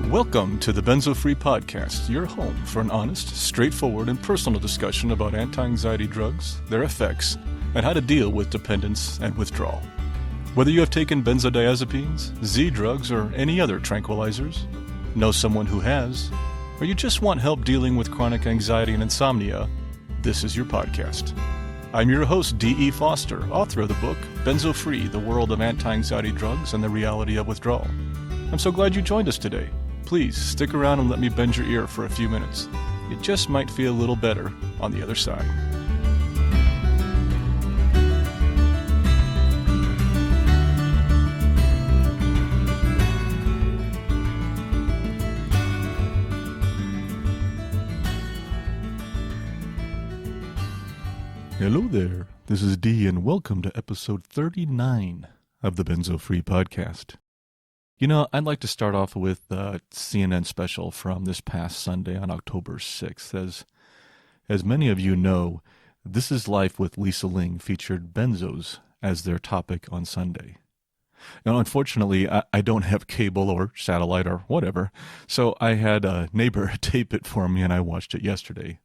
Welcome to the Benzo Free Podcast, your home for an honest, straightforward, and personal discussion about anti-anxiety drugs, their effects, and how to deal with dependence and withdrawal. Whether you have taken benzodiazepines, Z drugs, or any other tranquilizers, know someone who has, or you just want help dealing with chronic anxiety and insomnia, this is your podcast. I'm your host, D.E. Foster, author of the book, Benzo Free, The World of Anti-Anxiety Drugs and the Reality of Withdrawal. I'm so glad you joined us today. Please stick around and let me bend your ear for a few minutes. You just might feel a little better on the other side. Hello there, this is Dee and welcome to episode 39 of the Benzo Free Podcast. You know, I'd like to start off with a CNN special from this past Sunday on October 6th. As many of you know, This Is Life with Lisa Ling featured benzos as their topic on Sunday. Now, unfortunately, I don't have cable or satellite or whatever, so I had a neighbor tape it for me and I watched it yesterday.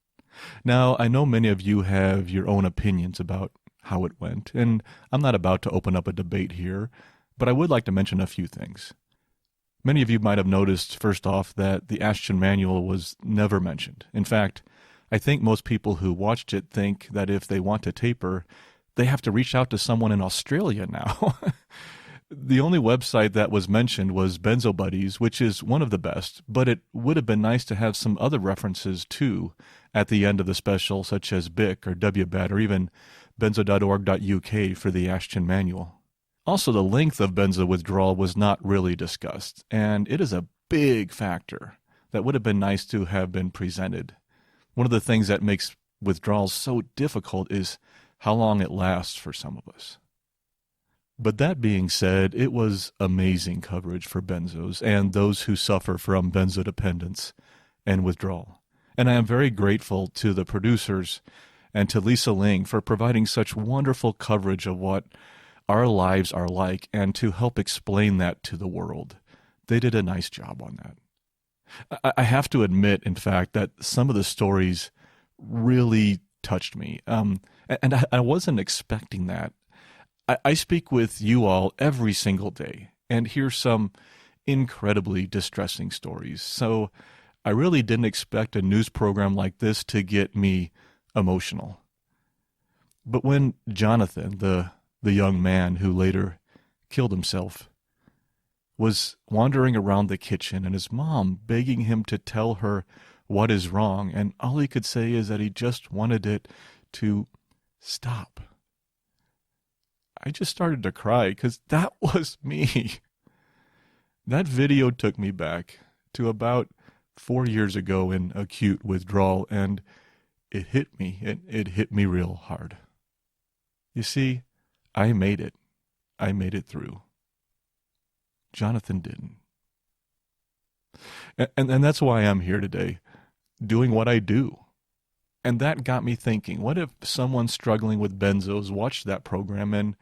Now, I know many of you have your own opinions about how it went, and I'm not about to open up a debate here, but I would like to mention a few things. Many of you might have noticed, first off, that the Ashton Manual was never mentioned. In fact, I think most people who watched it think that if they want to taper, they have to reach out to someone in Australia now. The only website that was mentioned was Benzo Buddies, which is one of the best, but it would have been nice to have some other references too at the end of the special, such as BIC or WBAD or even benzo.org.uk for the Ashton Manual. Also, the length of benzo withdrawal was not really discussed, and it is a big factor that would have been nice to have been presented. One of the things that makes withdrawal so difficult is how long it lasts for some of us. But that being said, it was amazing coverage for benzos and those who suffer from benzodependence and withdrawal. And I am very grateful to the producers and to Lisa Ling for providing such wonderful coverage of what our lives are like and to help explain that to the world. They did a nice job on that. I have to admit, in fact, that some of the stories really touched me. And I wasn't expecting that. I speak with you all every single day and hear some incredibly distressing stories. So I really didn't expect a news program like this to get me emotional. But when Jonathan, the young man who later killed himself, was wandering around the kitchen and his mom begging him to tell her what is wrong, and all he could say is that he just wanted it to stop. I just started to cry because that was me. That video took me back to about 4 years ago in acute withdrawal, and it hit me. It hit me real hard. You see, I made it. I made it through. Jonathan didn't. And that's why I'm here today, doing what I do. And that got me thinking, what if someone struggling with benzos watched that program and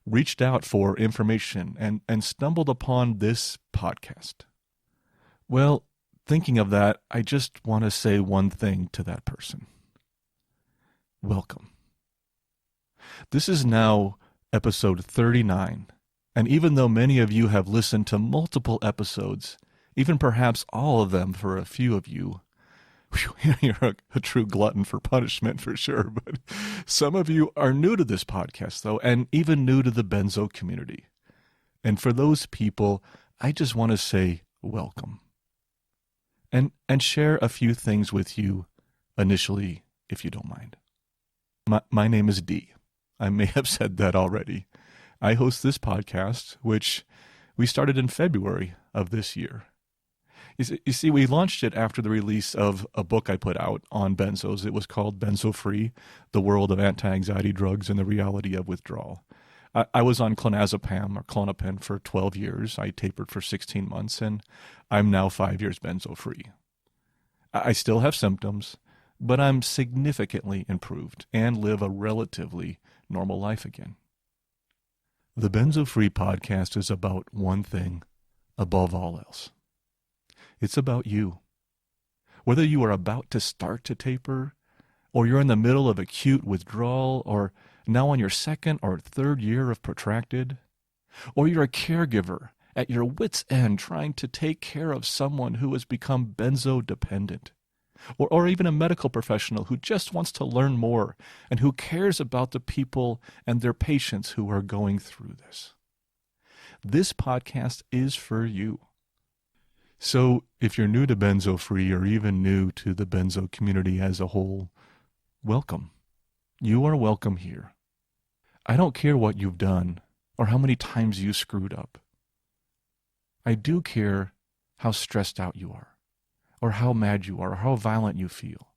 reached out for information and stumbled upon this podcast? Well, thinking of that, I just want to say one thing to that person. Welcome. This is now episode 39, and even though many of you have listened to multiple episodes, even perhaps all of them for a few of you, you're a true glutton for punishment for sure, but some of you are new to this podcast, though, and even new to the benzo community. And for those people, I just want to say welcome. And share a few things with you initially, if you don't mind. My name is Dee. I may have said that already. I host this podcast, which we started in February of this year. You see, we launched it after the release of a book I put out on benzos. It was called Benzo Free, The World of Anti-Anxiety Drugs and the Reality of Withdrawal. I was on clonazepam or Klonopin for 12 years. I tapered for 16 months, and I'm now 5 years benzo free. I still have symptoms, but I'm significantly improved and live a relatively normal life again. The Benzo Free Podcast is about one thing above all else. It's about you. Whether you are about to start to taper, or you're in the middle of acute withdrawal, or now on your second or third year of protracted, or you're a caregiver at your wit's end trying to take care of someone who has become benzo dependent, or even a medical professional who just wants to learn more and who cares about the people and their patients who are going through this. This podcast is for you. So if you're new to Benzo Free or even new to the benzo community as a whole, welcome. You are welcome here. I don't care what you've done or how many times you screwed up. I do care how stressed out you are, or how mad you are, or how violent you feel.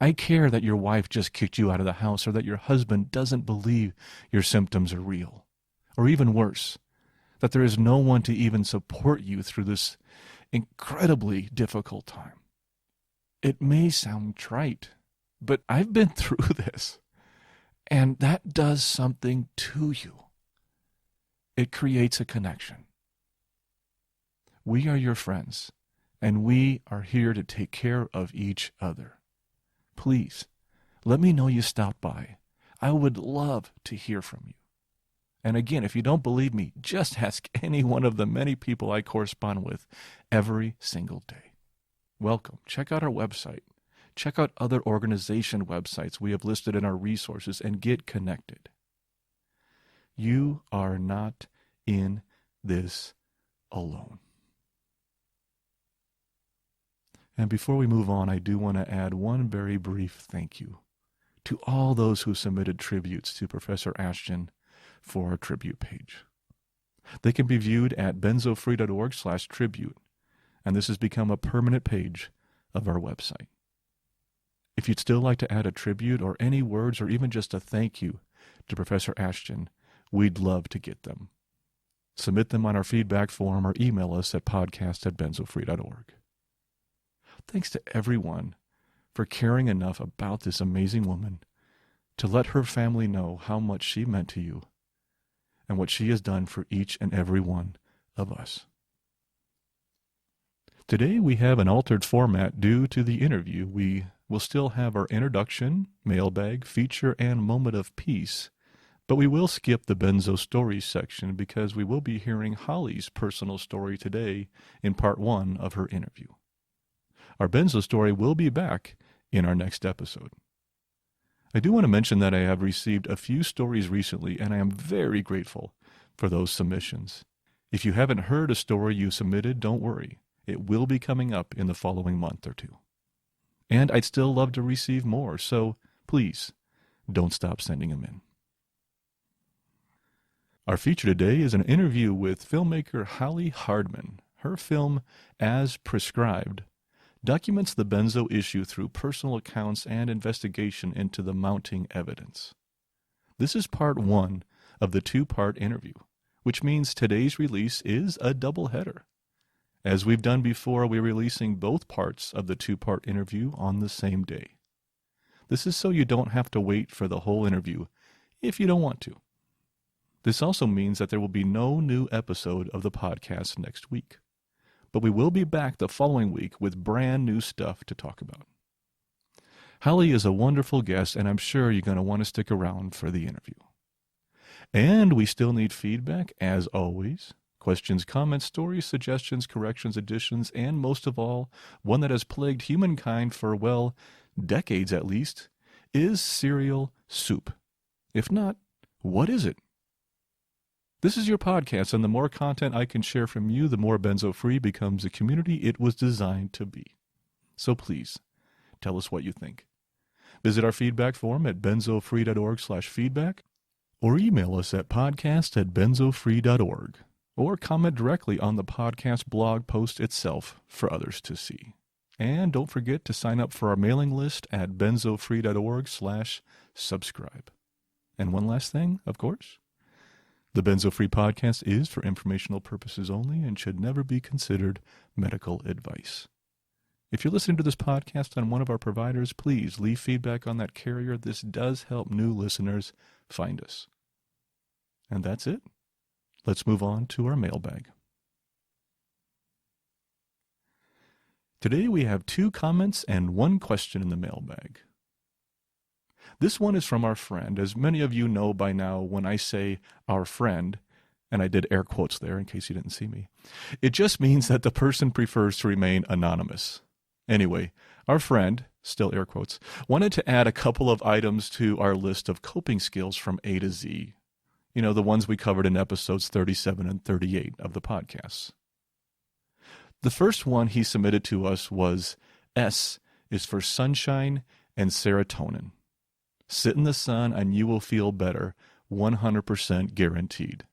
I care that your wife just kicked you out of the house, or that your husband doesn't believe your symptoms are real, or even worse, that there is no one to even support you through this incredibly difficult time. It may sound trite, but I've been through this, and that does something to you. It creates a connection. We are your friends, and we are here to take care of each other. Please, let me know you stopped by. I would love to hear from you. And again, if you don't believe me, just ask any one of the many people I correspond with every single day. Welcome. Check out our website. Check out other organization websites we have listed in our resources and get connected. You are not in this alone. And before we move on, I do want to add one very brief thank you to all those who submitted tributes to Professor Ashton for our tribute page. They can be viewed at benzofree.org/tribute, and this has become a permanent page of our website. If you'd still like to add a tribute or any words or even just a thank you to Professor Ashton, we'd love to get them. Submit them on our feedback form or email us at podcast@benzofree.org. Thanks to everyone for caring enough about this amazing woman to let her family know how much she meant to you and what she has done for each and every one of us. Today we have an altered format due to the interview. We will still have our introduction, mailbag, feature, and moment of peace, but we will skip the Benzo Stories section because we will be hearing Holly's personal story today in part 1 of her interview. Our Benzo story will be back in our next episode. I do want to mention that I have received a few stories recently, and I am very grateful for those submissions. If you haven't heard a story you submitted, don't worry. It will be coming up in the following month or two. And I'd still love to receive more, so please don't stop sending them in. Our feature today is an interview with filmmaker Holly Hardman. Her film, As Prescribed, documents the benzo issue through personal accounts and investigation into the mounting evidence. This is part 1 of the 2-part interview, which means today's release is a doubleheader. As we've done before, we're releasing both parts of the 2-part interview on the same day. This is so you don't have to wait for the whole interview if you don't want to. This also means that there will be no new episode of the podcast next week. But we will be back the following week with brand new stuff to talk about. Holly is a wonderful guest, and I'm sure you're going to want to stick around for the interview. And we still need feedback, as always. Questions, comments, stories, suggestions, corrections, additions, and most of all, one that has plagued humankind for, well, decades at least, is cereal soup. If not, what is it? This is your podcast, and the more content I can share from you, the more Benzo Free becomes the community it was designed to be. So please, tell us what you think. Visit our feedback form at benzofree.org/feedback, or email us at podcast@benzofree.org, or comment directly on the podcast blog post itself for others to see. And don't forget to sign up for our mailing list at benzofree.org/subscribe. And one last thing, of course. The Benzo Free podcast is for informational purposes only and should never be considered medical advice. If you're listening to this podcast on one of our providers, please leave feedback on that carrier. This does help new listeners find us. And that's it. Let's move on to our mailbag. Today we have 2 comments and 1 question in the mailbag. This one is from our friend. As many of you know by now, when I say our friend, and I did air quotes there in case you didn't see me, it just means that the person prefers to remain anonymous. Anyway, our friend, still air quotes, wanted to add a couple of items to our list of coping skills from A to Z. You know, the ones we covered in episodes 37 and 38 of the podcast. The first one he submitted to us was S is for sunshine and serotonin. Sit in the sun and you will feel better, 100% guaranteed.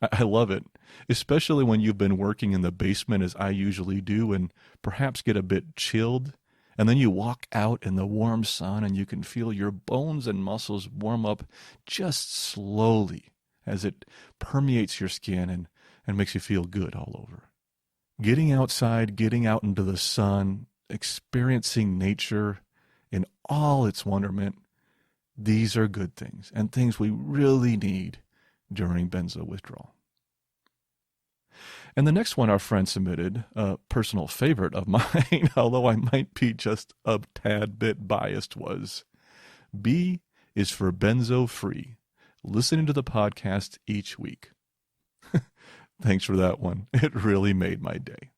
I love it, especially when you've been working in the basement as I usually do and perhaps get a bit chilled, and then you walk out in the warm sun and you can feel your bones and muscles warm up just slowly as it permeates your skin and makes you feel good all over. Getting outside, getting out into the sun, experiencing nature in all its wonderment, these are good things and things we really need during benzo withdrawal. And the next one our friend submitted, a personal favorite of mine, although I might be just a tad bit biased, was B is for benzo free, listening to the podcast each week. Thanks for that one. It really made my day.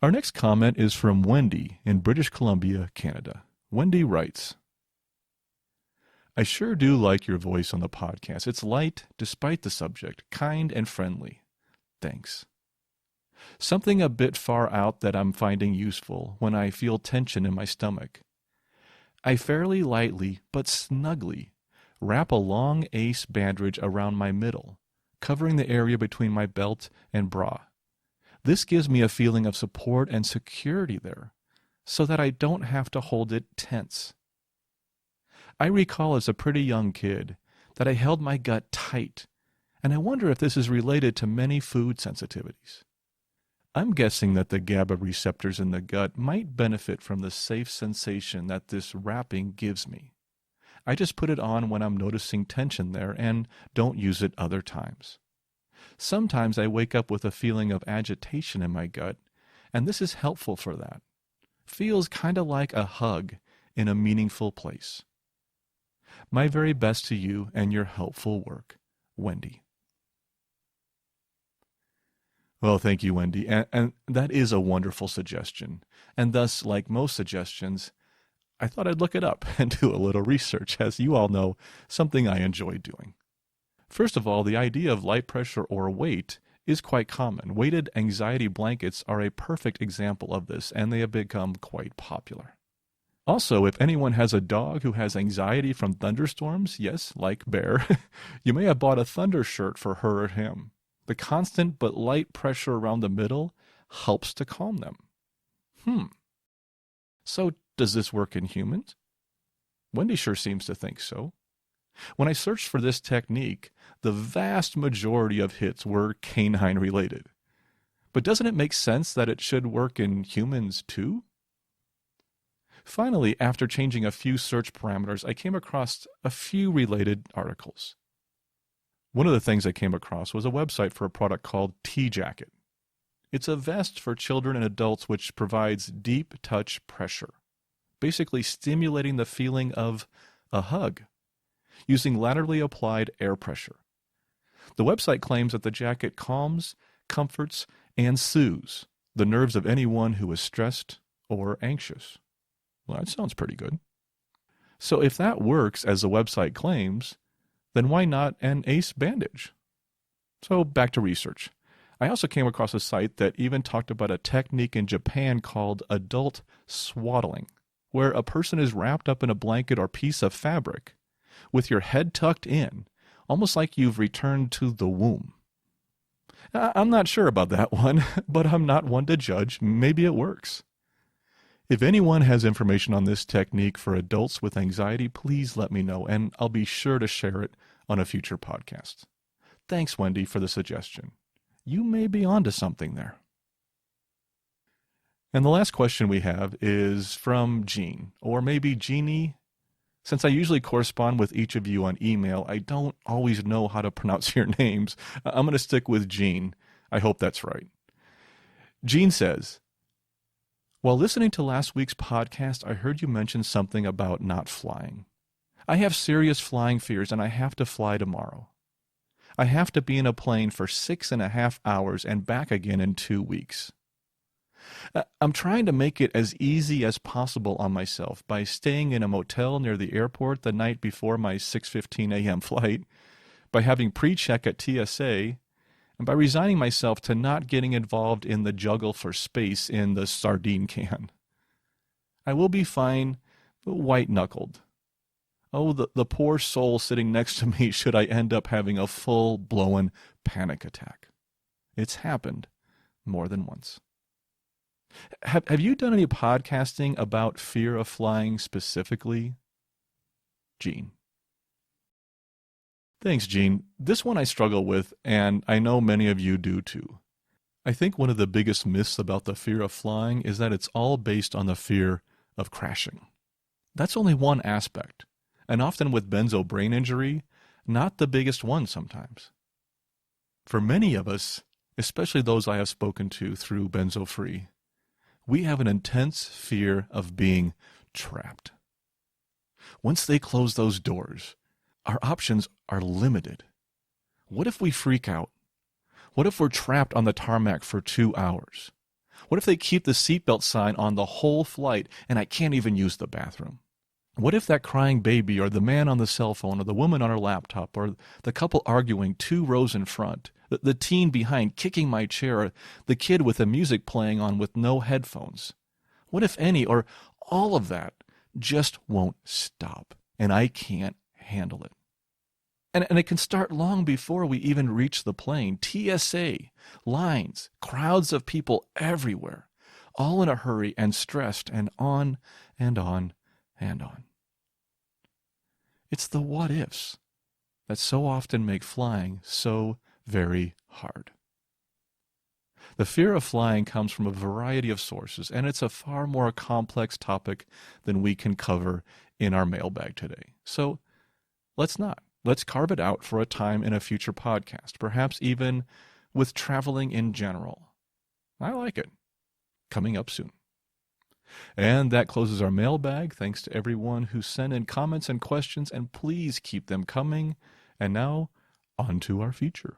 Our next comment is from Wendy in British Columbia, Canada. Wendy writes, I sure do like your voice on the podcast. It's light despite the subject, kind and friendly. Thanks. Something a bit far out that I'm finding useful when I feel tension in my stomach. I fairly lightly but snugly wrap a long ace bandage around my middle, covering the area between my belt and bra. This gives me a feeling of support and security there, so that I don't have to hold it tense. I recall as a pretty young kid that I held my gut tight, and I wonder if this is related to many food sensitivities. I'm guessing that the GABA receptors in the gut might benefit from the safe sensation that this wrapping gives me. I just put it on when I'm noticing tension there and don't use it other times. Sometimes I wake up with a feeling of agitation in my gut, and this is helpful for that. Feels kind of like a hug in a meaningful place. My very best to you and your helpful work, Wendy. Well, thank you, Wendy. And that is a wonderful suggestion. And thus, like most suggestions, I thought I'd look it up and do a little research, as you all know, something I enjoy doing. First of all, the idea of light pressure or weight is quite common. Weighted anxiety blankets are a perfect example of this, and they have become quite popular. Also, if anyone has a dog who has anxiety from thunderstorms, yes, like Bear, you may have bought a thunder shirt for her or him. The constant but light pressure around the middle helps to calm them. So does this work in humans? Wendy sure seems to think so. When I searched for this technique, the vast majority of hits were canine related. But doesn't it make sense that it should work in humans too? Finally, after changing a few search parameters, I came across a few related articles. One of the things I came across was a website for a product called T-Jacket. It's a vest for children and adults which provides deep touch pressure, basically stimulating the feeling of a hug, using laterally applied air pressure. The website claims that the jacket calms, comforts, and soothes the nerves of anyone who is stressed or anxious. Well, that sounds pretty good. So if that works as the website claims, then why not an ace bandage? So back to research. I also came across a site that even talked about a technique in Japan called adult swaddling, where a person is wrapped up in a blanket or piece of fabric with your head tucked in, almost like you've returned to the womb. I'm not sure about that one, but I'm not one to judge. Maybe it works. If anyone has information on this technique for adults with anxiety, please let me know, and I'll be sure to share it on a future podcast. Thanks, Wendy, for the suggestion. You may be onto something there. And the last question we have is from Jean, or maybe Jeannie. Since I usually correspond with each of you on email, I don't always know how to pronounce your names. I'm going to stick with Jean. I hope that's right. Jean says, while listening to last week's podcast, I heard you mention something about not flying. I have serious flying fears and I have to fly tomorrow. I have to be in a plane for 6.5 hours and back again in 2 weeks. I'm trying to make it as easy as possible on myself by staying in a motel near the airport the night before my 6:15 a.m. flight, by having pre-check at TSA, and by resigning myself to not getting involved in the juggle for space in the sardine can. I will be fine, white-knuckled. Oh, the poor soul sitting next to me should I end up having a full-blown panic attack. It's happened more than once. Have you done any podcasting about fear of flying specifically? Gene. Thanks, Gene. This one I struggle with, and I know many of you do too. I think one of the biggest myths about the fear of flying is that it's all based on the fear of crashing. That's only one aspect, and often with benzo brain injury, not the biggest one sometimes. For many of us, especially those I have spoken to through Benzo Free, we have an intense fear of being trapped. Once they close those doors, our options are limited. What if we freak out? What if we're trapped on the tarmac for 2 hours? What if they keep the seatbelt sign on the whole flight and I can't even use the bathroom? What if that crying baby or the man on the cell phone or the woman on her laptop or the couple arguing 2 rows in front, the teen behind kicking my chair, or the kid with the music playing on with no headphones? What if any or all of that just won't stop and I can't handle it? And it can start long before we even reach the plane. TSA, lines, crowds of people everywhere, all in a hurry and stressed, and on and on and on. It's the what ifs that so often make flying so very hard. The fear of flying comes from a variety of sources, and it's a far more complex topic than we can cover in our mailbag today. So let's not. Let's carve it out for a time in a future podcast, perhaps even with traveling in general. I like it. Coming up soon. And that closes our mailbag. Thanks to everyone who sent in comments and questions, and please keep them coming. And now, on to our feature.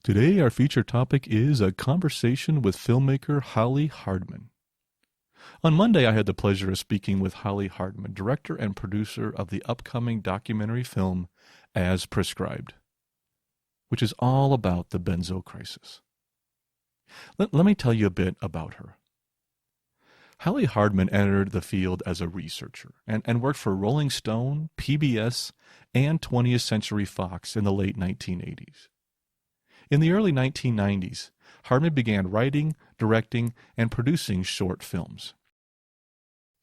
Today, our feature topic is a conversation with filmmaker Holly Hardman. On Monday, I had the pleasure of speaking with Holly Hardman, director and producer of the upcoming documentary film As Prescribed, which is all about the benzo crisis. Let me tell you a bit about her. Holly Hardman entered the field as a researcher and worked for Rolling Stone, PBS, and 20th Century Fox in the late 1980s. In the early 1990s, Hardman began writing, directing, and producing short films.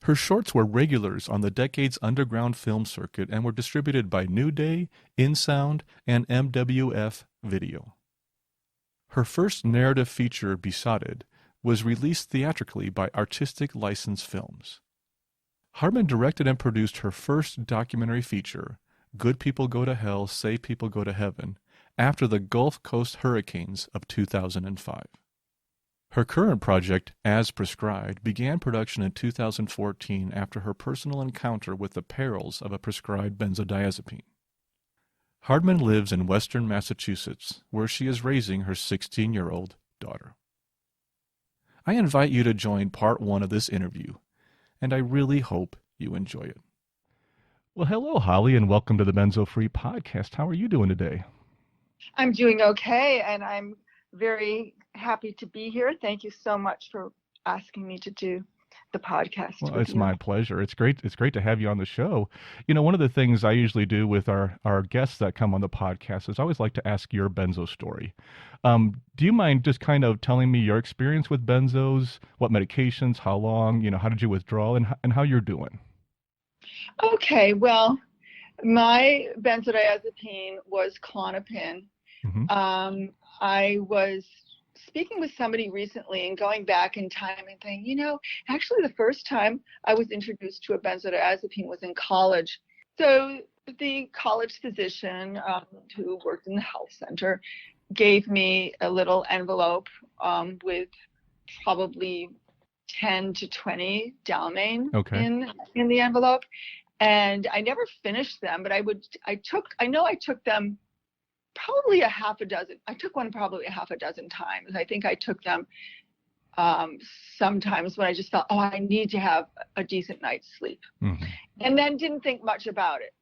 Her shorts were regulars on the decade's underground film circuit and were distributed by New Day, InSound, and MWF Video. Her first narrative feature, Besotted, was released theatrically by Artistic License Films. Hardman directed and produced her first documentary feature, Good People Go to Hell, Say People Go to Heaven, after the Gulf Coast hurricanes of 2005. Her current project, As Prescribed, began production in 2014 after her personal encounter with the perils of a prescribed benzodiazepine. Hardman lives in western Massachusetts, where she is raising her 16-year-old daughter. I invite you to join part 1 of this interview, and I really hope you enjoy it. Well, hello, Holly, and welcome to the Benzo Free Podcast. How are you doing today? I'm doing okay, and I'm very happy to be here. Thank you so much for asking me to do the podcast. Well, it's my pleasure. It's great to have you on the show. You know, one of the things I usually do with our guests that come on the podcast is I always like to ask your benzo story. Do you mind just kind of telling me your experience with benzos, what medications, how long, how did you withdraw, and how you're doing? Okay, well, my benzodiazepine was Klonopin. Mm-hmm. I was speaking with somebody recently and going back in time and saying, actually the first time I was introduced to a benzodiazepine was in college. So the college physician who worked in the health center gave me a little envelope with probably 10 to 20 Dalmane in the envelope. And I never finished them, but I know I took them probably a half a dozen. I took one probably a half a dozen times. I think I took them sometimes when I just thought, oh, I need to have a decent night's sleep. Mm-hmm. And then didn't think much about it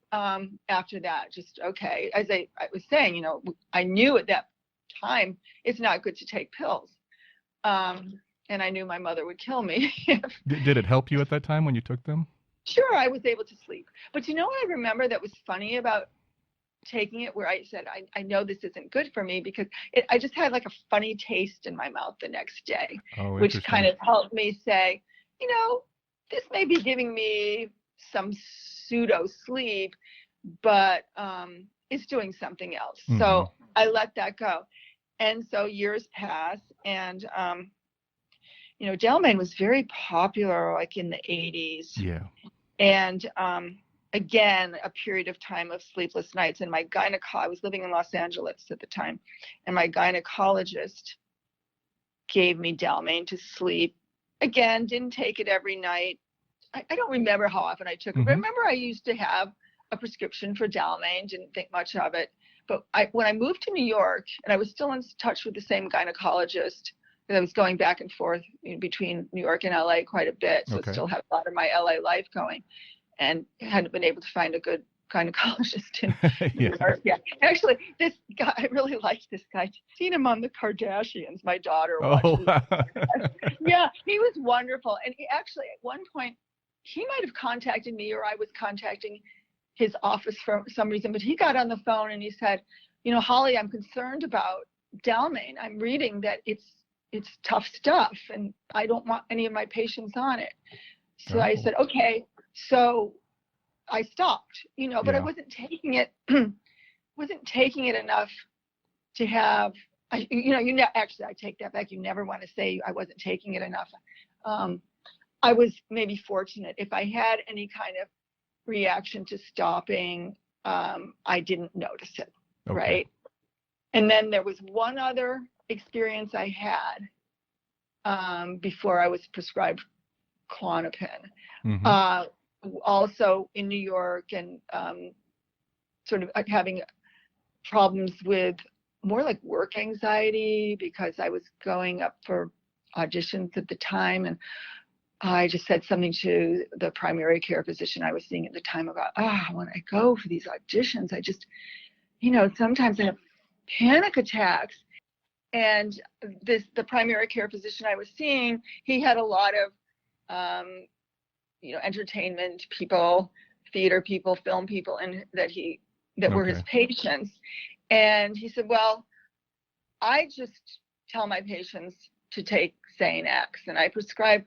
after that. Just, okay, as I was saying, you know, I knew at that time it's not good to take pills. And I knew my mother would kill me. Did it help you at that time when you took them? Sure, I was able to sleep. But you know what I remember that was funny about taking it, where I said, I know this isn't good for me, because I just had like a funny taste in my mouth the next day, which kind of helped me say, you know, this may be giving me some pseudo sleep, but it's doing something else. Mm-hmm. So I let that go. And so years pass, and you know, Dalmane was very popular like in the 80s. Yeah. And again, a period of time of sleepless nights. And I was living in Los Angeles at the time, and my gynecologist gave me Dalmane to sleep. Again, didn't take it every night. I don't remember how often I took it, but I remember I used to have a prescription for Dalmane, didn't think much of it. But when I moved to New York, and I was still in touch with the same gynecologist, because I was going back and forth between New York and LA quite a bit, so I still had a lot of my LA life going, and hadn't been able to find a good gynecologist in New York. Yeah, actually, this guy, I really liked this guy. Seen him on the Kardashians. My daughter watches. Yeah, he was wonderful, and he actually at one point he might have contacted me, or I was contacting his office for some reason, but he got on the phone and he said, you know, Holly, I'm concerned about Dalmane. I'm reading that it's tough stuff, and I don't want any of my patients on it. So I said, okay. So I stopped, you know, but I wasn't taking it, enough to have, actually, I take that back. You never want to say I wasn't taking it enough. I was maybe fortunate. If I had any kind of reaction to stopping, I didn't notice it, right? And then there was one other experience I had before I was prescribed Klonopin. Also in New York, and sort of having problems with more like work anxiety, because I was going up for auditions at the time, and I just said something to the primary care physician I was seeing at the time about, when I go for these auditions, I just, you know, sometimes I have panic attacks. And the primary care physician I was seeing, he had a lot of, entertainment people, theater people, film people, and that were his patients. And he said, well, I just tell my patients to take Xanax, and I prescribe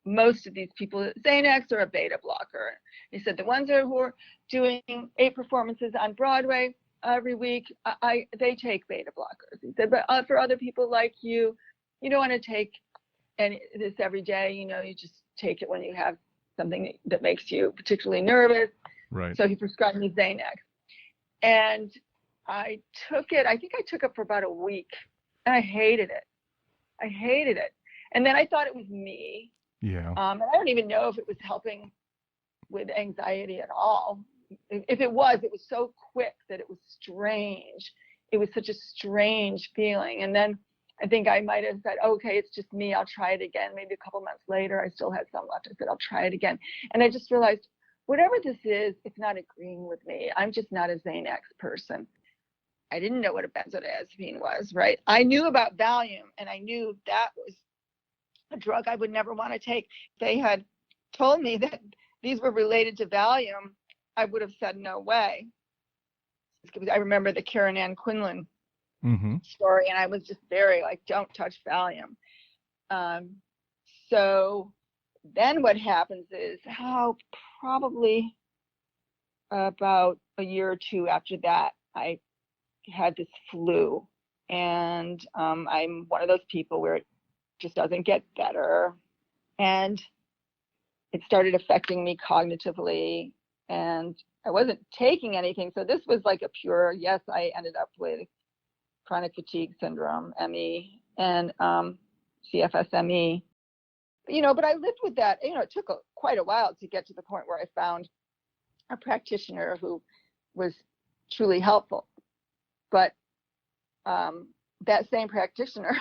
most of these people Xanax or a beta blocker. He said the ones who are doing 8 performances on Broadway every week, they take beta blockers. He said, but for other people like you, you don't want to take this every day. You know, you just take it when you have something that makes you particularly nervous. Right. So he prescribed me Xanax, and I took it. I think I took it for about a week, and I hated it. And then I thought it was me. Yeah. And I don't even know if it was helping with anxiety at all. If it was so quick that it was strange. It was such a strange feeling. And then I think I might have said, okay, it's just me. I'll try it again. Maybe a couple months later, I still had some left. I said, I'll try it again. And I just realized, whatever this is, it's not agreeing with me. I'm just not a Xanax person. I didn't know what a benzodiazepine was, right? I knew about Valium, and I knew that was a drug I would never want to take. If they had told me that these were related to Valium, I would have said no way. I remember the Karen Ann Quinlan story, and I was just very like, don't touch Valium. So then what happens is, probably about a year or two after that, I had this flu, and I'm one of those people where it just doesn't get better, and it started affecting me cognitively, and I wasn't taking anything. So this was like a pure, yes, I ended up with chronic fatigue syndrome, ME, and CFSME. But I lived with that. It took quite a while to get to the point where I found a practitioner who was truly helpful. But that same practitioner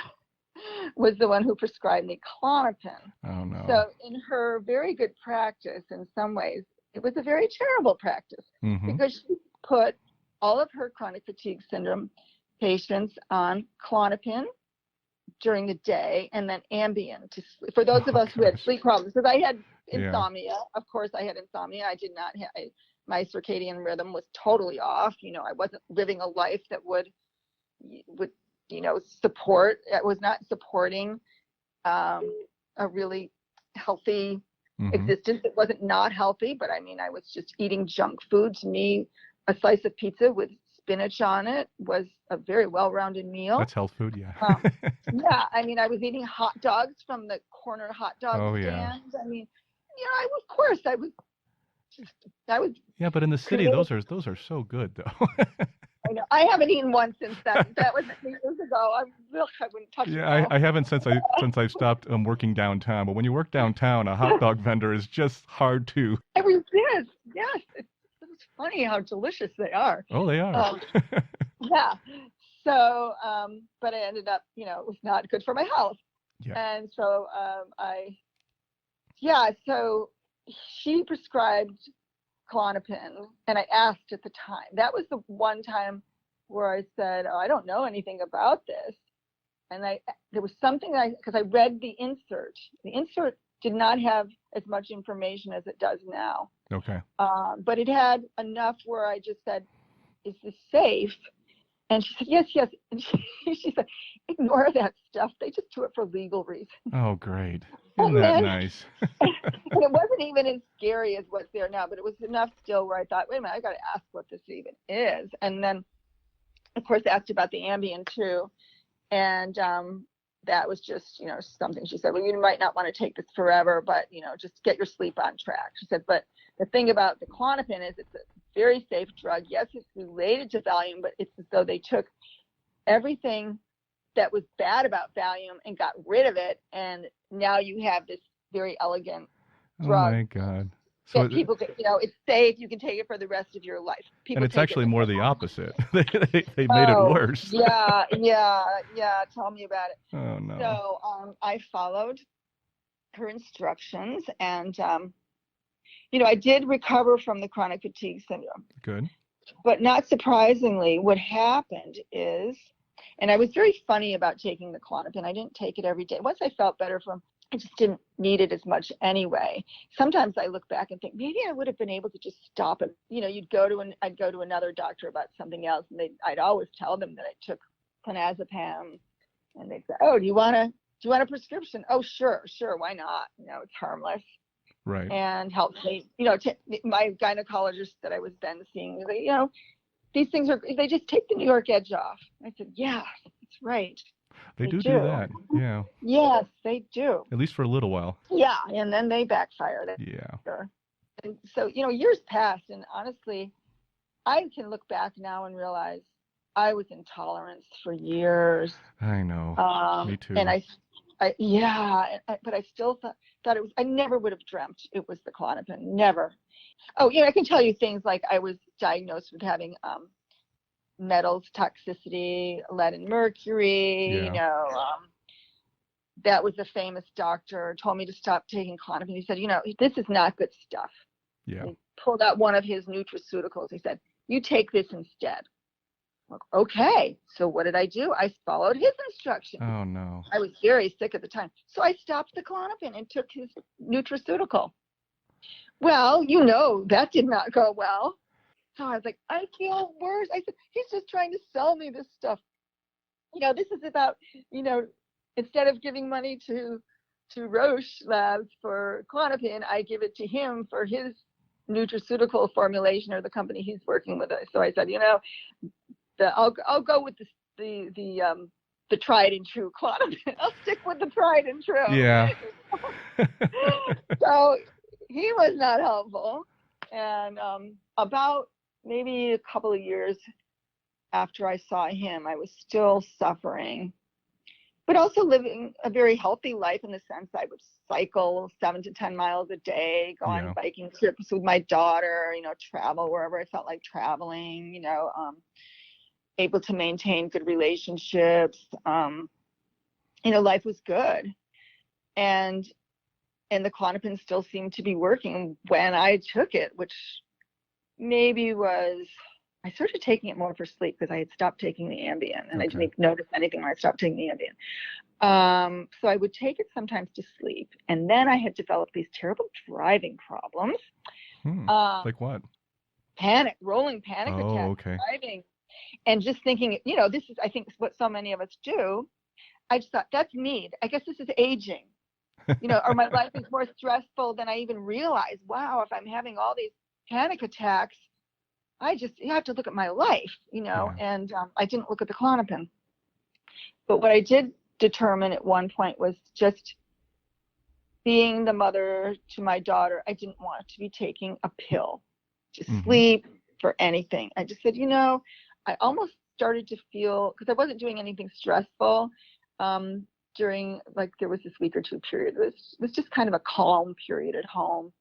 was the one who prescribed me Klonopin. Oh, no. So in her very good practice, in some ways, it was a very terrible practice because she put all of her chronic fatigue syndrome patients on Klonopin during the day and then Ambien to sleep. For those of us who had sleep problems, because I had insomnia. Yeah. Of course, I had insomnia. I did not have my circadian rhythm was totally off. I wasn't living a life that would support. It was not supporting a really healthy existence. It wasn't not healthy, but I mean, I was just eating junk food. To me, a slice of pizza with spinach on it was a very well-rounded meal. That's health food, yeah. Yeah, I mean, I was eating hot dogs from the corner hot dog stand. Yeah. I mean, of course, I was. Yeah, but in the city, those are so good, though. I know. I haven't eaten one since that. That was 3 years ago. I wouldn't touch it. Yeah, I haven't since I stopped working downtown. But when you work downtown, a hot dog vendor is just hard to. I resist. Yes, it's funny how delicious they are. Oh, they are. Yeah. So, but I ended up, it was not good for my health. Yeah. And so so she prescribed Klonopin, and I asked at the time. That was the one time where I said, I don't know anything about this. And there was something because I read the insert. The insert did not have as much information as it does now. Okay. But it had enough where I just said, is this safe? And she said, yes. And she said, ignore that stuff. They just do it for legal reasons. Oh, great. Isn't that nice? And it wasn't even as scary as what's there now, but it was enough still where I thought, wait a minute, I got to ask what this even is. And then, of course, asked about the Ambien too. And that was just, something she said, well, you might not want to take this forever, but, just get your sleep on track. She said, but the thing about the Klonopin is it's a very safe drug. Yes, it's related to Valium, but it's as though they took everything that was bad about Valium and got rid of it. And now you have this very elegant drug. Oh, my God. So people can, it's safe. You can take it for the rest of your life. And it's actually more the opposite. they made it worse. Yeah. Tell me about it. Oh, no. So I followed her instructions, and I did recover from the chronic fatigue syndrome. Good. But not surprisingly, what happened is, and I was very funny about taking the Klonopin. I didn't take it every day. Once I felt better I just didn't need it as much anyway. Sometimes I look back and think maybe I would have been able to just stop it. I'd go to another doctor about something else, and I'd always tell them that I took clonazepam, and they'd say, "Oh, do you want a prescription?" "Oh, sure, why not? It's harmless." Right. And helps me. My gynecologist that I was then seeing was like, these things they just take the New York edge off. I said, yeah, that's right. They do that. Yeah. Yes, they do. At least for a little while. Yeah, and then they backfired. Yeah. And so, years passed, and honestly, I can look back now and realize I was in tolerance for years. I know. Me too. And but I still thought it was. I never would have dreamt it was the Klonopin. Never. Oh, I can tell you things like I was diagnosed with having metals toxicity, lead and mercury. Yeah. That was a famous doctor, told me to stop taking Klonopin. He said, this is not good stuff. Yeah. He pulled out one of his nutraceuticals. He said, you take this instead. I'm like, okay. So what did I do? I followed his instructions. Oh, no. I was very sick at the time. So I stopped the Klonopin and took his nutraceutical. Well, that did not go well. So I was like, I feel worse. I said, he's just trying to sell me this stuff. This is about, instead of giving money to Roche Labs for Klonopin, I give it to him for his nutraceutical formulation, or the company he's working with. So I said, I'll go with the tried and true Klonopin. I'll stick with the tried and true. Yeah. So he was not helpful. And about maybe a couple of years after I saw him, I was still suffering, but also living a very healthy life in the sense I would cycle 7 to 10 miles a day, go on biking trips with my daughter, travel wherever I felt like traveling, able to maintain good relationships. Life was good. And the Klonopin still seemed to be working when I took it, which maybe was, I started taking it more for sleep because I had stopped taking the Ambien, and I didn't even notice anything when I stopped taking the Ambien. So I would take it sometimes to sleep, and then I had developed these terrible driving problems. Like what? Rolling panic attacks, driving, and just thinking, this is, I think, what so many of us do. I just thought, that's me. I guess this is aging, or my life is more stressful than I even realized. Wow, if I'm having all these panic attacks, you have to look at my life, and I didn't look at the Klonopin. But what I did determine at one point was, just being the mother to my daughter, I didn't want to be taking a pill to sleep, for anything. I just said, I almost started to feel, because I wasn't doing anything stressful during, like, there was this week or two period. It was just kind of a calm period at home.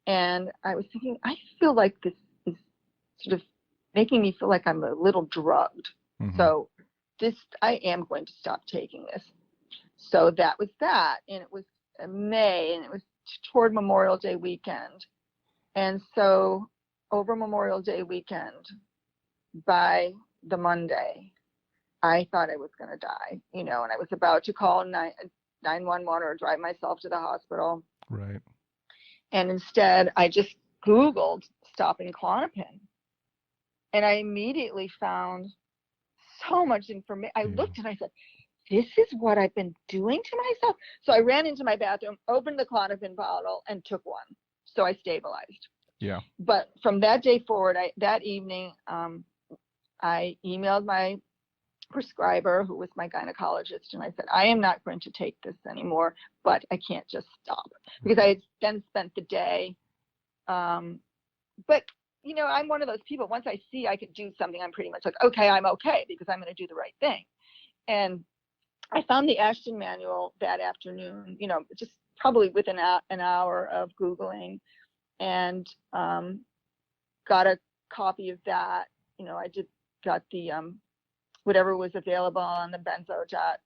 And I was thinking, I feel like this is sort of making me feel like I'm a little drugged. So I am going to stop taking this. So that was that. And it was May, and it was toward Memorial Day weekend. And so over Memorial Day weekend, by the Monday, I thought I was going to die, and I was about to call 911 or drive myself to the hospital. Right. And instead, I just Googled stopping Klonopin. And I immediately found so much information. I looked and I said, this is what I've been doing to myself. So I ran into my bathroom, opened the Klonopin bottle, and took one. So I stabilized. Yeah. But from that day forward, that evening, I emailed my prescriber, who was my gynecologist, and I said, I am not going to take this anymore, but I can't just stop, because I had then spent the day. But I'm one of those people, once I see I could do something, I'm pretty much like, okay, I'm okay, because I'm going to do the right thing. And I found the Ashton manual that afternoon, just probably within an hour of Googling, and got a copy of that. I got the whatever was available on the benzo.uk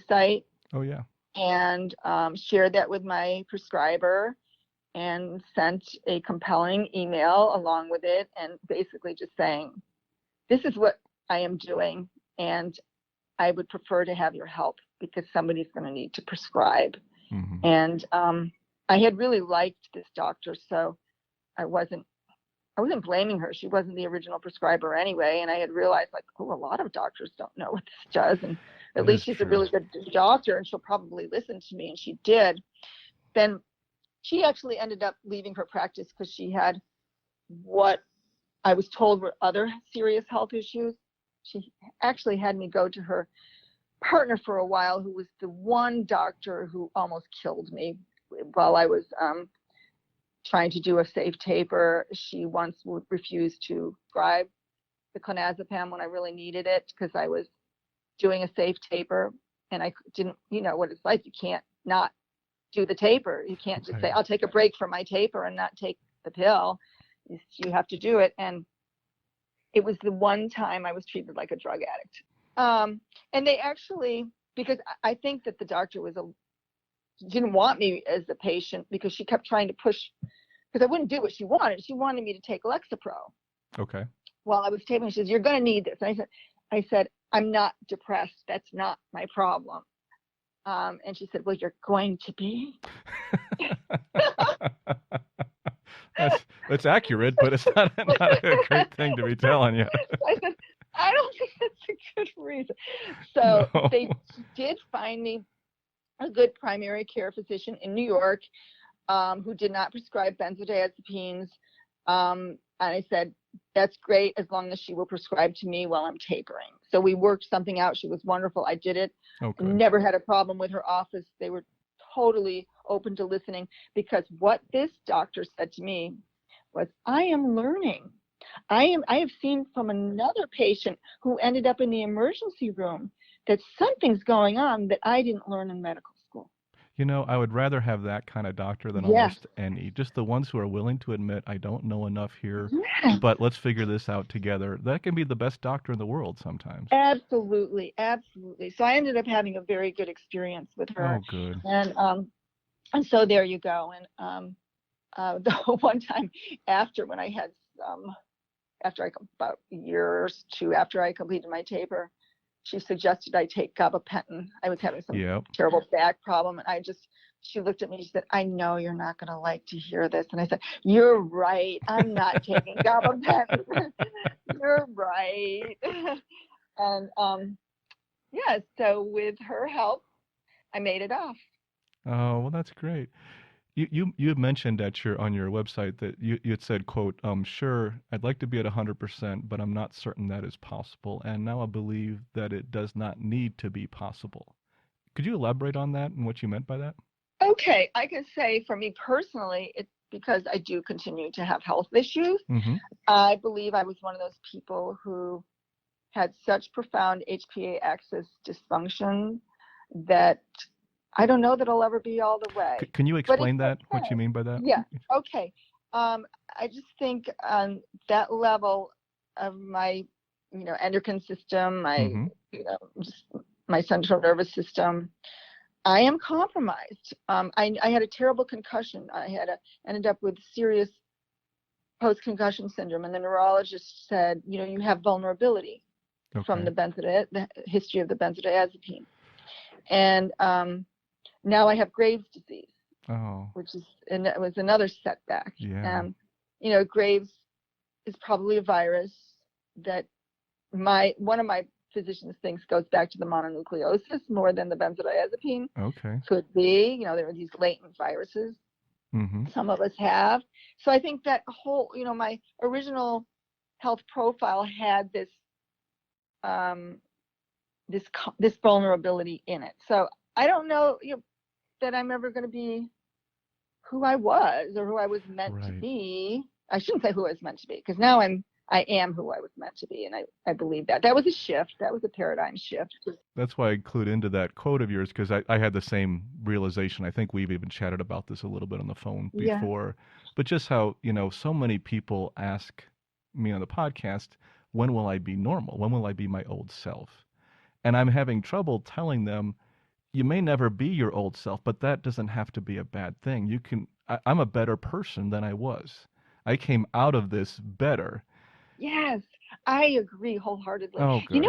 site. Oh, yeah. And shared that with my prescriber, and sent a compelling email along with it, and basically just saying, this is what I am doing, and I would prefer to have your help, because somebody's going to need to prescribe. And I had really liked this doctor, so I wasn't blaming her. She wasn't the original prescriber anyway. And I had realized, like, a lot of doctors don't know what this does. And at least she's a really good doctor, and she'll probably listen to me. And she did. Then she actually ended up leaving her practice because she had what I was told were other serious health issues. She actually had me go to her partner for a while, who was the one doctor who almost killed me while I was trying to do a safe taper. She once refused to prescribe the clonazepam when I really needed it, because I was doing a safe taper, and I didn't, what it's like. You can't not do the taper. You can't just say, I'll take a break from my taper and not take the pill. You have to do it. And it was the one time I was treated like a drug addict. And they actually, because I think that the doctor didn't want me as a patient, because she kept trying to push, because I wouldn't do what she wanted. She wanted me to take Lexapro. Okay. While I was taping, she says, you're going to need this. And I said, I'm not depressed. That's not my problem. And she said, well, you're going to be. That's accurate, but it's not a great thing to be telling you. I said, I don't think that's a good reason. So They did find me a good primary care physician in New York, who did not prescribe benzodiazepines. And I said, that's great, as long as she will prescribe to me while I'm tapering. So we worked something out. She was wonderful. I did it. Okay. Never had a problem with her office. They were totally open to listening, because what this doctor said to me was, I am learning I have seen from another patient who ended up in the emergency room that something's going on that I didn't learn in medical school. You know, I would rather have that kind of doctor than Yes. almost any. Just the ones who are willing to admit, I don't know enough here, Yeah. but let's figure this out together. That can be the best doctor in the world sometimes. Absolutely, absolutely. So I ended up having a very good experience with her, Oh, good. and so there you go. And the one time after when I had after about a year or two after I completed my taper, she suggested I take gabapentin. I was having some Yep. terrible back problem, and she looked at me, she said, I know you're not going to like to hear this. And I said, you're right. I'm not taking gabapentin. You're right. And yeah, so with her help, I made it off. Oh, well, that's great. You had mentioned at on your website that you had said, quote, sure, I'd like to be at 100%, but I'm not certain that is possible. And now I believe that it does not need to be possible. Could you elaborate on that and what you meant by that? Okay, I can say for me personally, it's because I do continue to have health issues. Mm-hmm. I believe I was one of those people who had such profound HPA axis dysfunction that I don't know that I'll ever be all the way. Can you explain that, okay. what you mean by that? Yeah, okay. I just think on that level of my, endocrine system, my, just my central nervous system, I am compromised. I had a terrible concussion. Ended up with serious post-concussion syndrome, and the neurologist said, you have vulnerability from the history of the benzodiazepine. And now I have Graves' disease, and it was another setback. Yeah. Graves is probably a virus that one of my physicians thinks goes back to the mononucleosis more than the benzodiazepine. Okay. Could be. There are these latent viruses. Mm-hmm. Some of us have. So I think that whole, my original health profile had this this vulnerability in it. So I don't know that I'm ever going to be who I was or who I was meant to be. I shouldn't say who I was meant to be, because now I am who I was meant to be, and I believe that. That was a shift. That was a paradigm shift. That's why I clued into that quote of yours, because I had the same realization. I think we've even chatted about this a little bit on the phone before. But just how, so many people ask me on the podcast, when will I be normal? When will I be my old self? And I'm having trouble telling them, you may never be your old self, but that doesn't have to be a bad thing. I'm a better person than I was. I came out of this better. Yes, I agree wholeheartedly. Oh, good.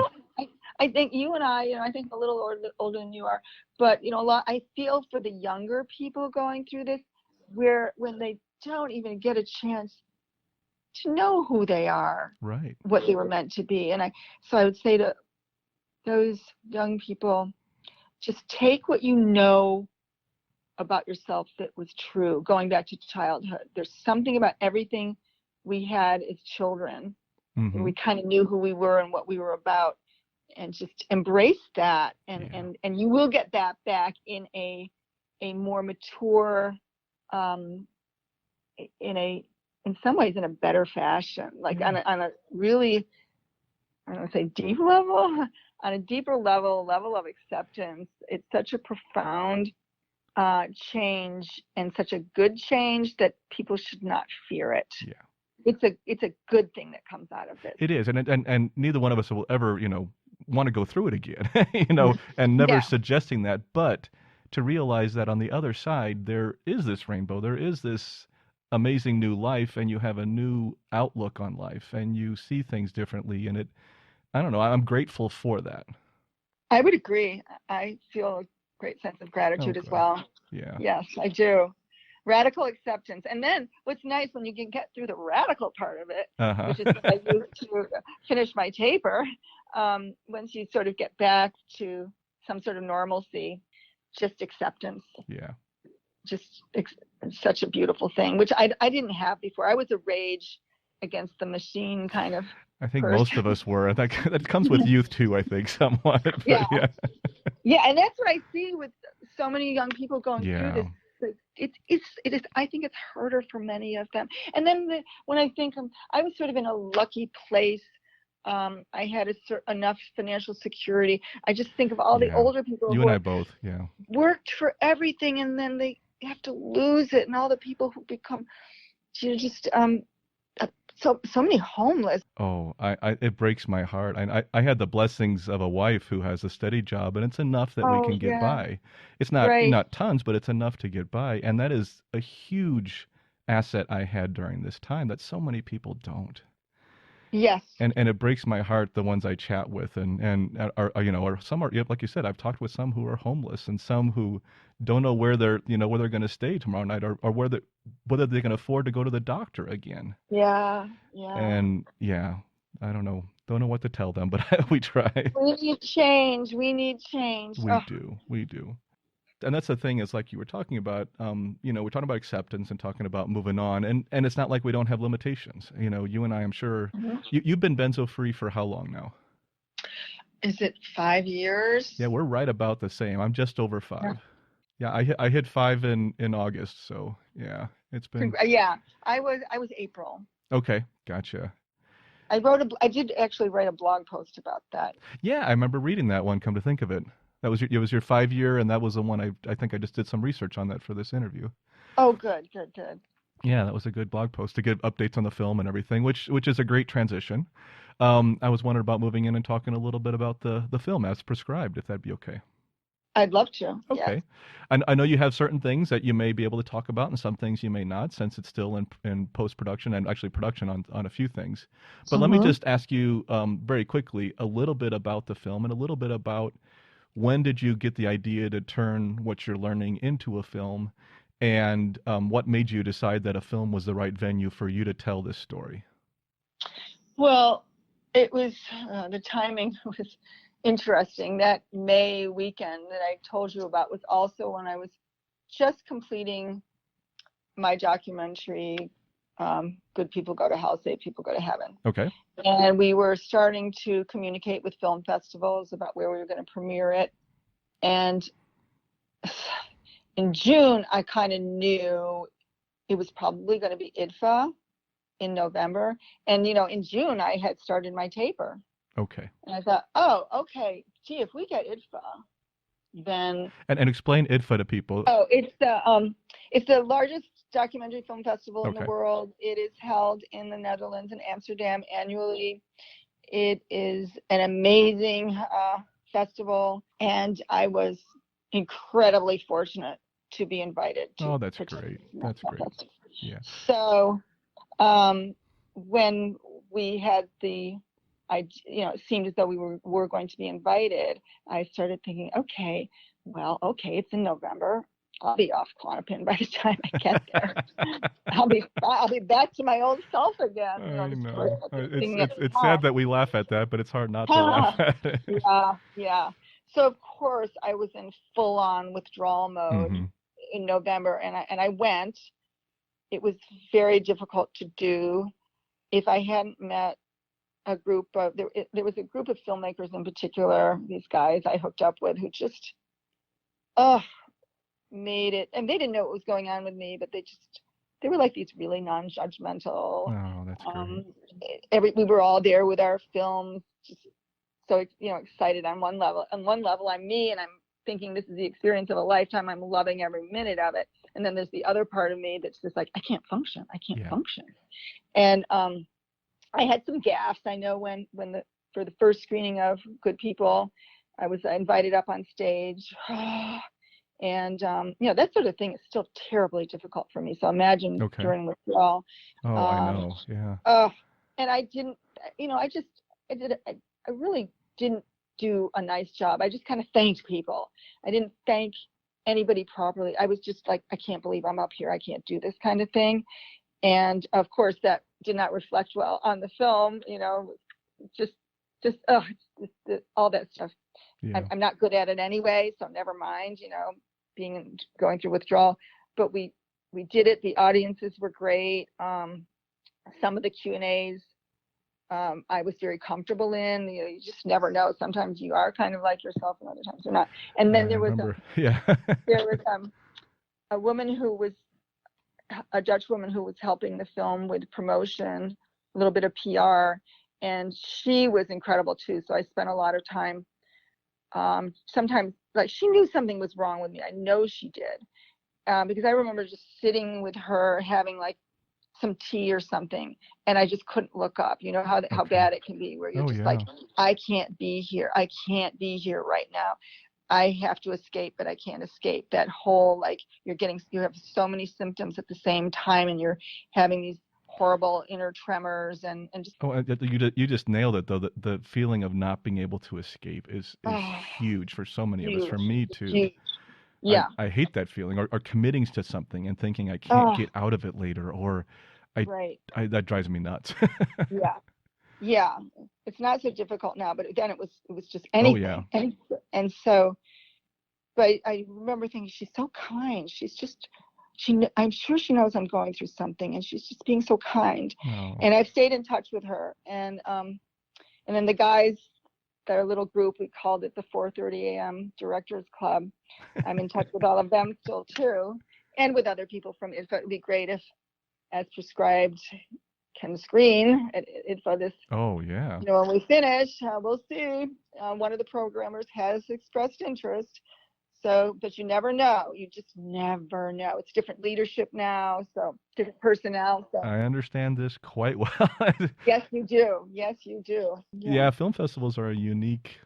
I think you and I think a little older than you are, but I feel for the younger people going through this, when they don't even get a chance to know who they are, right, what they were meant to be. And so I would say to those young people, just take what you know about yourself that was true, going back to childhood. There's something about everything we had as children. Mm-hmm. We kind of knew who we were and what we were about, and just embrace that. And you will get that back in a more mature, in some ways in a better fashion, like on a really, I don't want to say deep level, on a deeper level of acceptance. It's such a profound change, and such a good change, that people should not fear it. Yeah. It's a good thing that comes out of it. It is, and neither one of us will ever, want to go through it again, and never suggesting that, but to realize that on the other side there is this rainbow, there is this amazing new life, and you have a new outlook on life, and you see things differently, and I don't know, I'm grateful for that. I would agree. I feel a great sense of gratitude as well. Yeah. Yes, I do. Radical acceptance. And then what's nice, when you can get through the radical part of it, which is what I used to finish my taper, once you sort of get back to some sort of normalcy, just acceptance. Yeah. Just such a beautiful thing, which I didn't have before. I was a rage against the machine kind of I think person. most of us were. That comes with youth too, I think, somewhat. But yeah, and that's what I see with so many young people going through this. like it is. I think it's harder for many of them. And then when I think I was sort of in a lucky place. I had enough financial security. I just think of all the older people you who and I both, worked for everything, and then they have to lose it, and all the people who become, just so many homeless. Oh, it breaks my heart. I had the blessings of a wife who has a steady job, and it's enough that we Oh can get yeah, by. It's not right. not tons, but it's enough to get by, and that is a huge asset I had during this time that so many people don't. Yes. And it breaks my heart the ones I chat with and are or some are like you said, I've talked with some who are homeless and some who don't know where they're where they're going to stay tomorrow night or whether they can afford to go to the doctor again. Yeah. Yeah. And I don't know what to tell them, but we try. We need change. We need change. We Oh. do. We do. And that's the thing is like you were talking about, we're talking about acceptance and talking about moving on. And it's not like we don't have limitations. You and I, I'm sure Mhm. you've been benzo free for how long now? Is it 5 years? Yeah, we're right about the same. I'm just over 5. Yeah, I hit 5 in August. So yeah, it's been. Yeah, I was April. Okay. Gotcha. I did actually write a blog post about that. Yeah, I remember reading that one. Come to think of it, it was your 5 year, and that was the one I think I just did some research on that for this interview. Oh, good. Yeah, that was a good blog post to give updates on the film and everything, which is a great transition. I was wondering about moving in and talking a little bit about the film as prescribed, if that'd be okay. I'd love to. Okay. Yes. I know you have certain things that you may be able to talk about and some things you may not, since it's still in post-production and actually production on a few things. But let me just ask you very quickly a little bit about the film and a little bit about when did you get the idea to turn what you're learning into a film, and what made you decide that a film was the right venue for you to tell this story? Well, it was the timing was interesting. That May weekend that I told you about was also when I was just completing my documentary, Good People Go to Hell, Safe People Go to Heaven. Okay. And we were starting to communicate with film festivals about where we were going to premiere it. And in June, I kind of knew it was probably going to be IDFA in November. And, in June, I had started my taper. Okay. And I thought, oh, okay, gee, if we get IDFA, then. And explain IDFA to people. Oh, it's the largest documentary film festival in the Okay. world. It is held in the Netherlands, in Amsterdam, annually. It is an amazing festival, and I was incredibly fortunate to be invited to. Oh, that's great. That's great. Festival. Yeah. So when we had it seemed as though we were going to be invited, I started thinking, okay, it's in November. I'll be off Klonopin by the time I get there. I'll be back to my old self again. I know. It's sad that we laugh at that, but it's hard not to laugh at it. Yeah. So of course I was in full on withdrawal mode in November, and I went. It was very difficult to do. If I hadn't met a group of there was a group of filmmakers in particular, these guys I hooked up with, who just made it, and they didn't know what was going on with me, but they were like these really non-judgmental. Oh, that's great. We were all there with our films, just so excited on one level. On one level, I'm me, and I'm thinking this is the experience of a lifetime. I'm loving every minute of it. And then there's the other part of me that's just like, I can't function. Function. And I had some gaffes. I know when for the first screening of Good People, I was invited up on stage. And that sort of thing is still terribly difficult for me. So imagine during withdrawal. Oh, I know. Yeah. And I didn't, I really didn't do a nice job. I just kind of thanked people. I didn't thank anybody properly. I was just like, I can't believe I'm up here. I can't do this kind of thing. And of course that did not reflect well on the film, just all that stuff. Yeah. I'm not good at it anyway, so never mind, going through withdrawal. But we did it. The audiences were great. Some of the Q&As I was very comfortable in. You just never know. Sometimes you are kind of like yourself, and other times you're not. And then there was a Dutch woman who was helping the film with promotion, a little bit of PR, and she was incredible too. So I spent a lot of time. Sometimes, like, she knew something was wrong with me. I know she did, because I remember just sitting with her having like some tea or something, and I just couldn't look up. You know how bad it can be, where you're just like, I can't be here. I can't be here right now. I have to escape, but I can't escape. That whole, like, you have so many symptoms at the same time, and you're having these horrible inner tremors and just. Oh, you just nailed it though. The feeling of not being able to escape is huge for so many of us. For me too. Huge. Yeah. I hate that feeling, or committing to something and thinking I can't get out of it later, or that drives me nuts. Yeah. It's not so difficult now, but then it was just anything. Oh, yeah. And so, but I remember thinking, she's so kind. I'm sure she knows I'm going through something, and she's just being so kind. Oh. And I've stayed in touch with her. And then the guys, their little group, we called it the 4:30 a.m. Directors Club. I'm in touch with all of them still too, and with other people from IDFA. It would be great if, as prescribed, can screen at IDFA this. Oh yeah. When we finish, we'll see. One of the programmers has expressed interest. So, but you never know. You just never know. It's different leadership now, so different personnel. So. I understand this quite well. Yes, you do. Yes, you do. Yeah, film festivals are a unique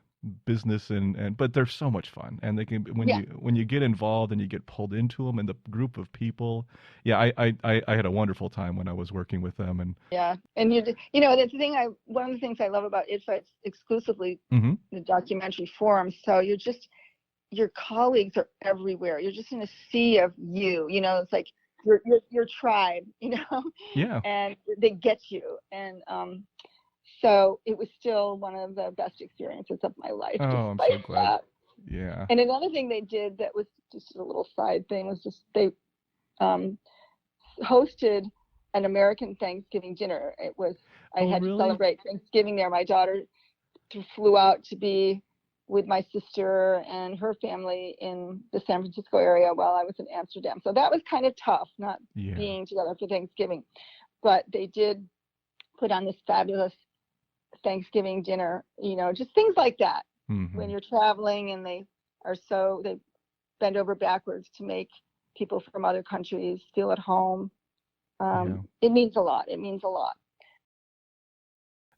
business, but they're so much fun, and they can when you get involved and you get pulled into them and the group of people. Yeah, I had a wonderful time when I was working with them, and and one of the things I love about IDFA, it's exclusively the documentary forum. So your colleagues are everywhere. You're just in a sea of it's like your tribe, Yeah. And they get you. And so it was still one of the best experiences of my life. Oh, I'm so glad. Yeah. And another thing they did that was just a little side thing was just they hosted an American Thanksgiving dinner. I had to celebrate Thanksgiving there. My daughter flew out to be with my sister and her family in the San Francisco area while I was in Amsterdam. So that was kind of tough, not being together for Thanksgiving. But they did put on this fabulous Thanksgiving dinner, just things like that. When you're traveling, and they bend over backwards to make people from other countries feel at home. It means a lot. It means a lot.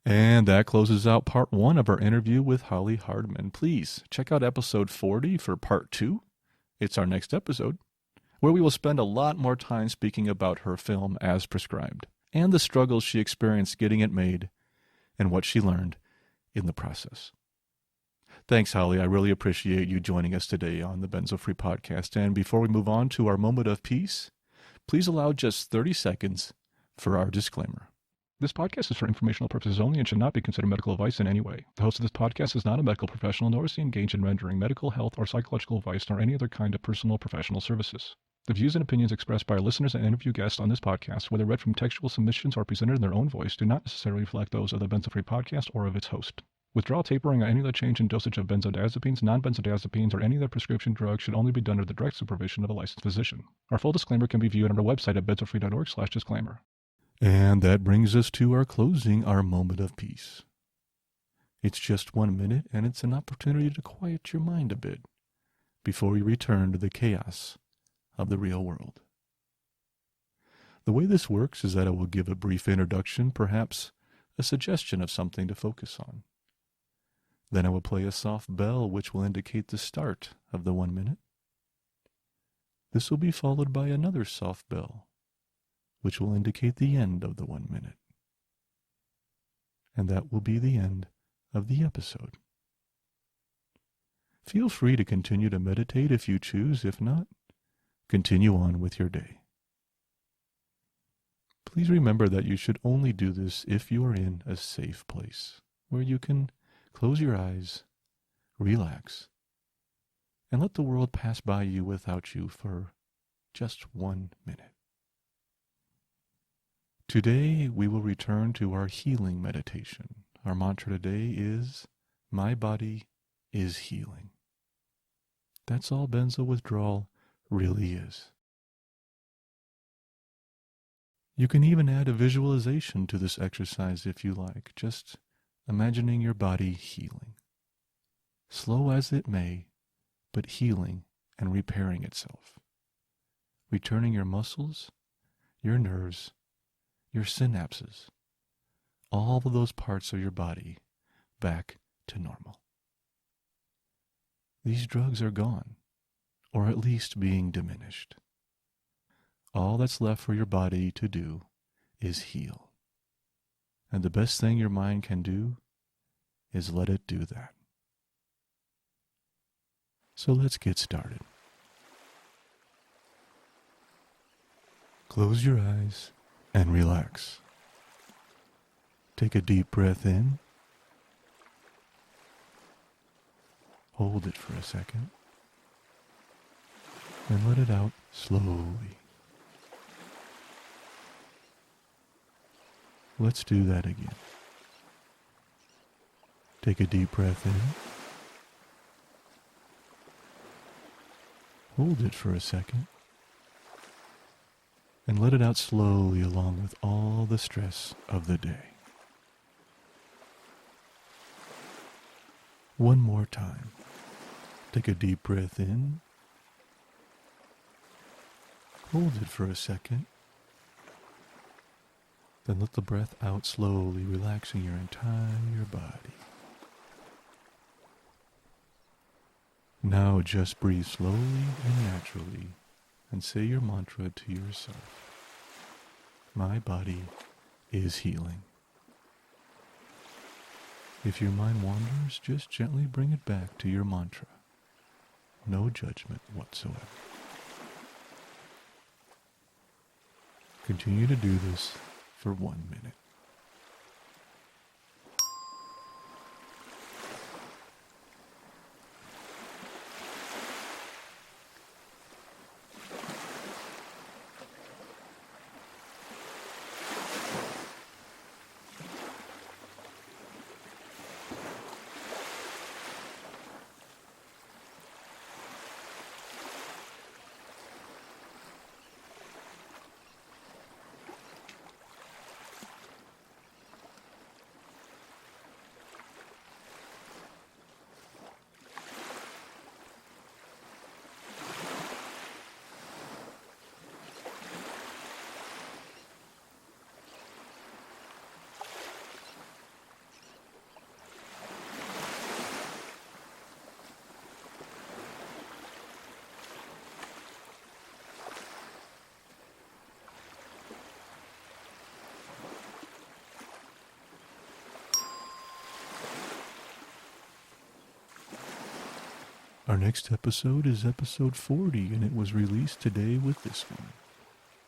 And that closes out part 1 of our interview with Holly Hardman. Please check out episode 40 for part 2. It's our next episode, where we will spend a lot more time speaking about her film As Prescribed, and the struggles she experienced getting it made, and what she learned in the process. Thanks, Holly. I really appreciate you joining us today on the Benzo Free Podcast. And before we move on to our moment of peace, please allow just 30 seconds for our disclaimer. This podcast is for informational purposes only and should not be considered medical advice in any way. The host of this podcast is not a medical professional, nor is he engaged in rendering medical, health, or psychological advice, nor any other kind of personal or professional services. The views and opinions expressed by our listeners and interview guests on this podcast, whether read from textual submissions or presented in their own voice, do not necessarily reflect those of the Benzo Free Podcast or of its host. Withdrawal, tapering, or any other change in dosage of benzodiazepines, non-benzodiazepines, or any other prescription drug should only be done under the direct supervision of a licensed physician. Our full disclaimer can be viewed on our website at benzofree.org/disclaimer. And that brings us to our moment of peace. It's just 1 minute, and it's an opportunity to quiet your mind a bit before we return to the chaos of the real world. The way this works is that I will give a brief introduction, perhaps a suggestion of something to focus on. Then I will play a soft bell which will indicate the start of the 1 minute. This will be followed by another soft bell which will indicate the end of the 1 minute. And that will be the end of the episode. Feel free to continue to meditate if you choose. If not, continue on with your day. Please remember that you should only do this if you are in a safe place where you can close your eyes, relax, and let the world pass by you without you for just 1 minute. Today, we will return to our healing meditation. Our mantra today is, my body is healing. That's all benzo withdrawal really is. You can even add a visualization to this exercise if you like, just imagining your body healing. Slow as it may, but healing and repairing itself. Returning your muscles, your nerves, your synapses, all of those parts of your body back to normal. These drugs are gone, or at least being diminished. All that's left for your body to do is heal. And the best thing your mind can do is let it do that. So let's get started. Close your eyes and relax. Take a deep breath in. Hold it for a second. And let it out slowly. Let's do that again. Take a deep breath in. Hold it for a second. And let it out slowly along with all the stress of the day. One more time. Take a deep breath in. Hold it for a second. Then let the breath out slowly, relaxing your entire body. Now just breathe slowly and naturally and say your mantra to yourself. My body is healing. If your mind wanders, just gently bring it back to your mantra. No judgment whatsoever. Continue to do this for 1 minute. Our next episode is episode 40, and it was released today with this one.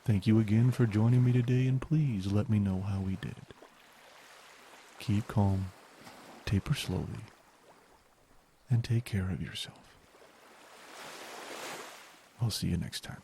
Thank you again for joining me today, and please let me know how we did. Keep calm, taper slowly, and take care of yourself. I'll see you next time.